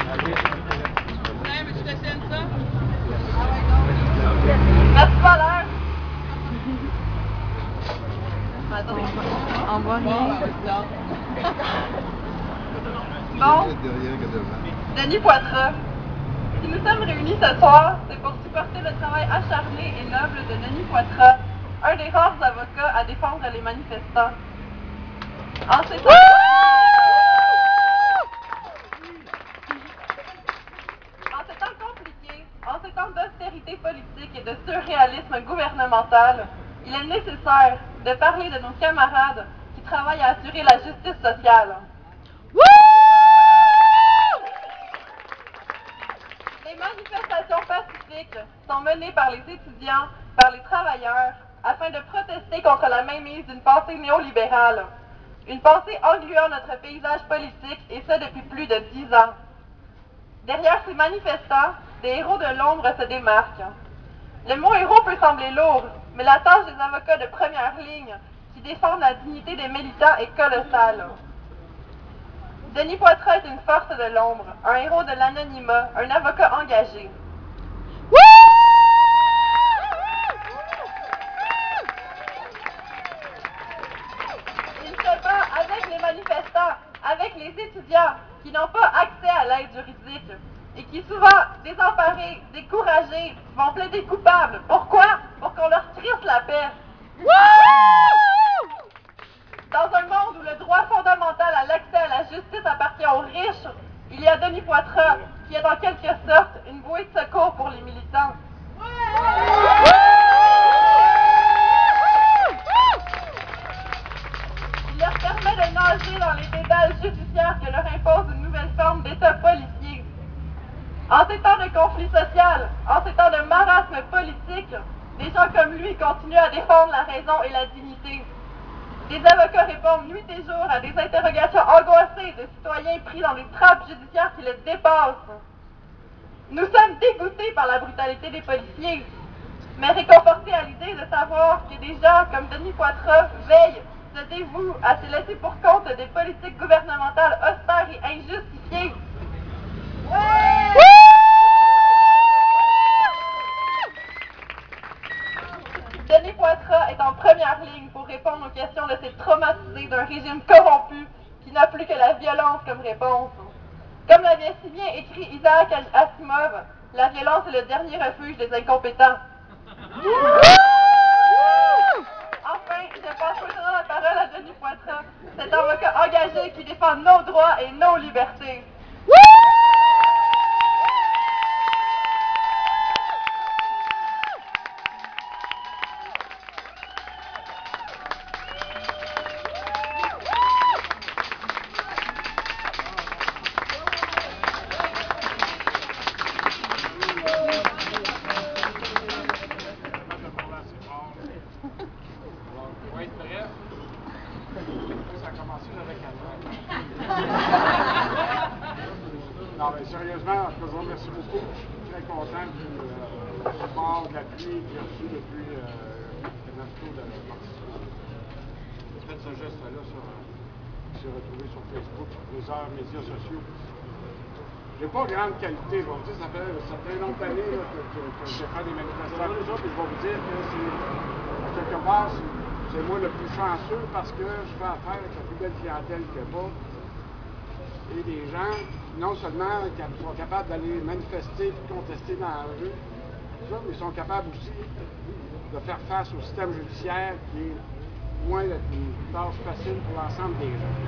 mais tu dessines ça? Merci Valère. On voit rien. Bon, Denis Poitras, si nous sommes réunis ce soir, c'est pour supporter le travail acharné et noble de Denis Poitras, un des rares avocats à défendre les manifestants. En ces temps compliqués, en ces temps d'austérité politique et de surréalisme gouvernemental, il est nécessaire de parler de nos camarades qui travaillent à assurer la justice sociale. Les manifestations pacifiques sont menées par les étudiants, par les travailleurs, afin de protester contre la mainmise d'une pensée néolibérale. Une pensée engluant notre paysage politique, et ce depuis plus de 10 ans. Derrière ces manifestants, des héros de l'ombre se démarquent. Le mot héros peut sembler lourd, mais la tâche des avocats de première ligne, qui défendent la dignité des militants, est colossale. Denis Poitras est une force de l'ombre, un héros de l'anonymat, un avocat engagé. Il se bat avec les manifestants, avec les étudiants qui n'ont pas accès à l'aide juridique et qui, souvent désemparés, découragés, vont plaider coupables. Pourquoi? Pour qu'on leur crisse la paix. Dans un monde où le droit fondamental à l'accès à la justice appartient aux riches, il y a Denis Poitras qui est en quelque sorte une bouée de secours pour les militants. Il leur permet de nager dans les dédales judiciaires que leur impose une nouvelle forme d'État policier. En ces temps de conflit social, en ces temps de marasme politique, des gens comme lui continuent à défendre la raison et la dignité. Des avocats répondent nuit et jour à des interrogations angoissées de citoyens pris dans des trappes judiciaires qui les dépassent. Nous sommes dégoûtés par la brutalité des policiers, mais réconfortés à l'idée de savoir que des gens comme Denis Poitras veillent, se dévouent à se laisser pour compte des politiques gouvernementales austères et injustifiées. Denis Poitras est en première ligne pour répondre aux questions de ces traumatisés d'un régime corrompu qui n'a plus que la violence comme réponse. Comme l'avait si bien écrit Isaac Asimov, la violence est le dernier refuge des incompétents. Enfin, je passe maintenant la parole à Denis Poitras, cet avocat engagé qui défend nos droits et nos libertés. Non, mais sérieusement, je vous remercie beaucoup. Je suis très content du support, de l'appui que j'ai reçu depuis notre tour de participation. Faites ce geste-là, qui s'est retrouvé sur Facebook, sur plusieurs médias sociaux. J'ai pas grande qualité, je vais vous dire, ça fait une longue année que je fais des manifestations. Les autres, je vais vous dire que c'est, à quelque part, c'est moi le plus chanceux parce que je fais affaire avec la plus belle clientèle qu'il n'y a pas. Et des gens, non seulement sont capables d'aller manifester et contester dans la rue, mais ils sont capables aussi de faire face au système judiciaire qui est moins une tâche facile pour l'ensemble des gens.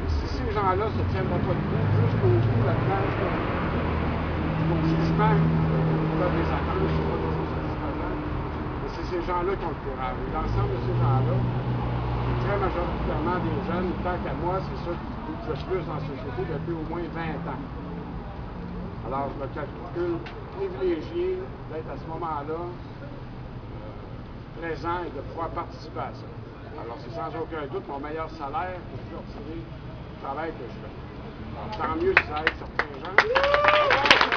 Et si ces gens-là se tiennent pas debout jusqu'au bout là-dedans, jusqu'au jugement, ils peuvent les attendre, c'est pas toujours satisfaisant, mais c'est ces gens-là qui ont le courage. Et l'ensemble de ces gens-là, très majoritairement des jeunes, tant qu'à moi, c'est ça qui bouge le plus dans la société depuis au moins 20 ans. Alors, je me calcule privilégié d'être à ce moment-là présent et de pouvoir participer à ça. Alors, c'est sans aucun doute mon meilleur salaire pour toujours tirer du travail que je fais. Alors, tant mieux si ça aide certains gens.